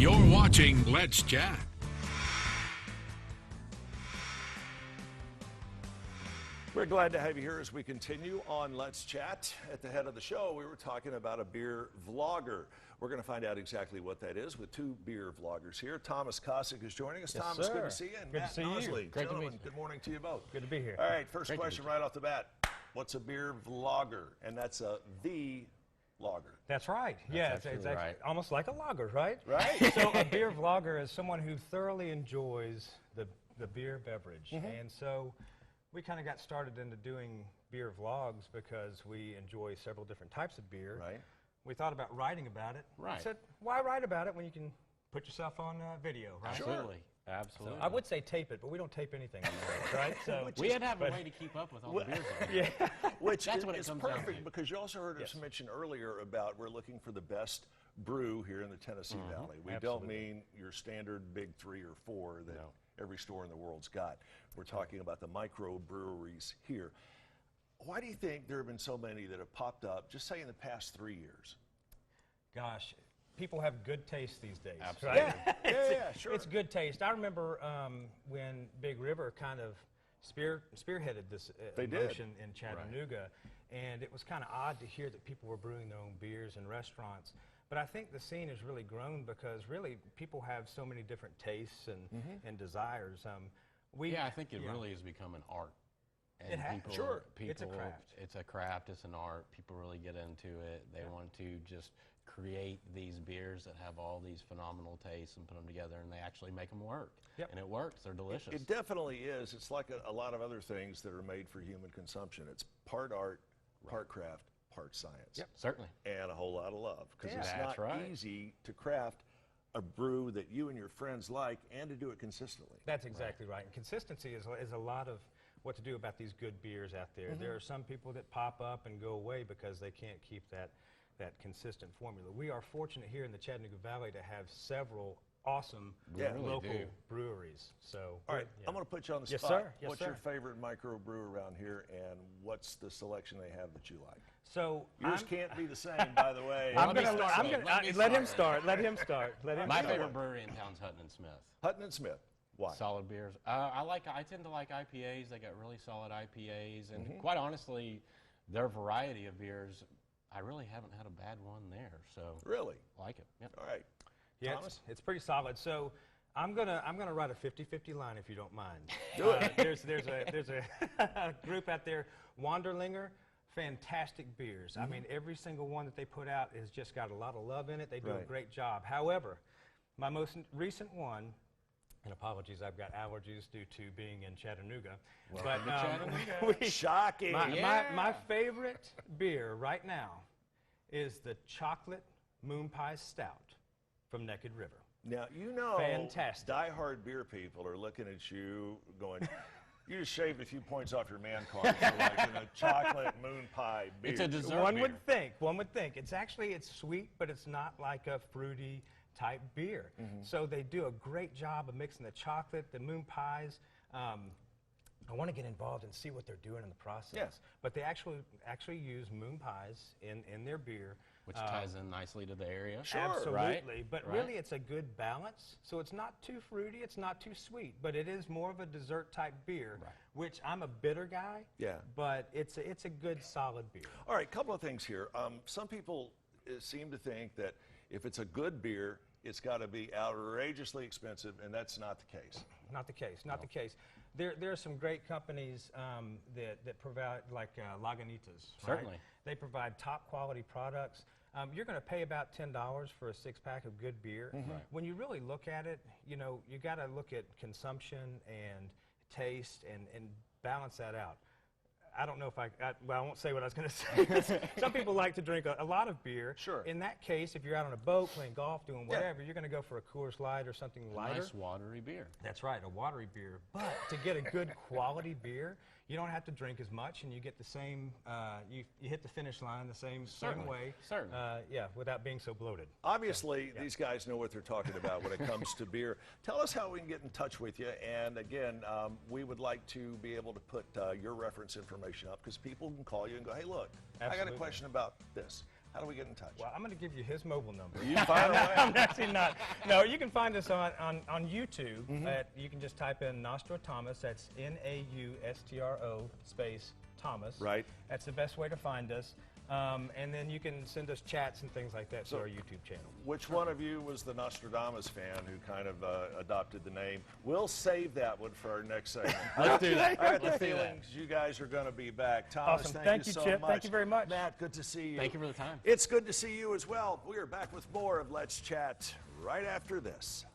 You're watching Let's Chat. We're glad to have you here as we continue on Let's Chat. At the head of the show, we were talking about a beer vlogger. We're going to find out exactly what that is with two beer vloggers here. Thomas Kosick is joining us. Yes, Thomas, sir. good to see you. And Good to Matt see you. Nosley. Great to meet Gentlemen, you. good morning to you both. Good to be here. All right, first Great to question meet you. right off the bat. What's a beer vlogger? And that's a the vlogger. That's right. It's right. almost like a lager, right? Right. So a beer vlogger is someone who thoroughly enjoys the beer beverage. And so we kind of got started into doing beer vlogs because we enjoy several different types of beer. Right. We thought about writing about it. Right. We said, why write about it when you can put yourself on video, right? Absolutely. So Absolutely. I would say tape it, but we don't tape anything anymore, right? So we had to have a way to keep up with all the beers. yeah. Which That's is, what it is comes down perfect to. because you also heard us mention earlier about we're looking for the best brew here in the Tennessee Valley. We don't Absolutely. mean your standard big 3 or 4 that every store in the world's got. We're talking about the micro breweries here. Why do you think there have been so many that have popped up, just say in the past 3 years? Gosh, people have good taste these days. Absolutely. Right? Yeah, sure. It's good taste. I remember when Big River kind of spearheaded this They did. motion in Chattanooga, and it was kind of odd to hear that people were brewing their own beers in restaurants. But I think the scene has really grown because really people have so many different tastes and desires. Yeah, I think it really has become an art. And It has. people, Sure. people, It's a craft. It's a craft. It's an art. People really get into it. They want to just create these beers that have all these phenomenal tastes and put them together, and they actually make them work. Yep. And it works. They're delicious. It definitely is. It's like a lot of other things that are made for human consumption. It's part art, part craft, part science. Yep. Certainly. And a whole lot of love because Yeah. it's That's not right. easy to craft a brew that you and your friends like and to do it consistently. That's exactly right. And consistency is a lot of what to do about these good beers out there. There are some people that pop up and go away because they can't keep that consistent formula. We are fortunate here in the Chattanooga Valley to have several awesome Yeah. really local do. breweries. So, All right, yeah. I'm going to put you on the Yes, spot. sir. Yes, What's your sir. favorite microbrew around here, and what's the selection they have that you like? So Yours I'm- can't be the same, by the way. I'm Let me gonna start. I'm gonna Let me let him start. start. Let him start. Let him My start. favorite brewery in town is Hutton and Smith. Hutton and Smith. Why? Solid beers. I tend to like IPAs. They got really solid IPAs, and quite honestly, their variety of beers, I really haven't had a bad one there. So Really? I like it. Yep. All right. Yeah, Thomas? it's pretty solid. So I'm gonna write a 50-50 line if you don't mind. Do it. There's a group out there, Wanderlinger, fantastic beers. I mean, every single one that they put out has just got a lot of love in it. They do a Right. great job. However, my most recent one, and apologies, I've got allergies due to being in Chattanooga. Welcome to Chattanooga. Shocking. My favorite beer right now is the chocolate moon pie stout from Naked River. Now, you know, Fantastic. diehard beer people are looking at you going, you just shaved a few points off your man card for like a chocolate moon pie beer. It's a dessert One beer. would think. It's sweet, but it's not like a fruity type beer. So they do a great job of mixing the chocolate, the moon pies. I want to get involved and see what they're doing in the process. Yeah. But they actually use moon pies in their beer. Which ties in nicely to the area. Absolutely. Right? But Right. really, it's a good balance. So it's not too fruity, it's not too sweet, but it is more of a dessert type beer, Right. which I'm a bitter guy. Yeah. But it's a good solid beer. All right, couple of things here. Some people seem to think that if it's a good beer, it's got to be outrageously expensive, and that's not the case. Not the case. Not the case. There are some great companies that provide, like Lagunitas. Certainly. Right? They provide top quality products. You're going to pay about $10 for a 6-pack of good beer. Right. When you really look at it, you got to look at consumption and taste and balance that out. I don't know if I won't say what I was going to say. 'Cause some people like to drink a lot of beer. Sure. In that case, if you're out on a boat playing golf, doing whatever, you're going to go for a Coors Light or something lighter. Nice watery beer. That's right, a watery beer. But to get a good quality beer, you don't have to drink as much, and you get the same. You hit the finish line the same Certainly. way. Certainly. Yeah, without being so bloated. Obviously, these guys know what they're talking about when it comes to beer. Tell us how we can get in touch with you. And again, we would like to be able to put your reference information up because people can call you and go, hey, look, I got a Absolutely. question about this. How do we get in touch? Well, I'm going to give you his mobile number. You fire away. I'm actually not. No, you can find us on YouTube. You can just type in Naustro Thomas. That's Naustro space Thomas. Right. That's the best way to find us. And then you can send us chats and things like that to our YouTube channel. Which one of you was the Nostradamus fan who kind of adopted the name? We'll save that one for our next segment. Let's do that. I got the Let's do that. feeling you guys are going to be back. Thomas, Awesome. thank you you, so Chip. much. Thank you very much. Matt, good to see you. Thank you for the time. It's good to see you as well. We are back with more of Let's Chat right after this.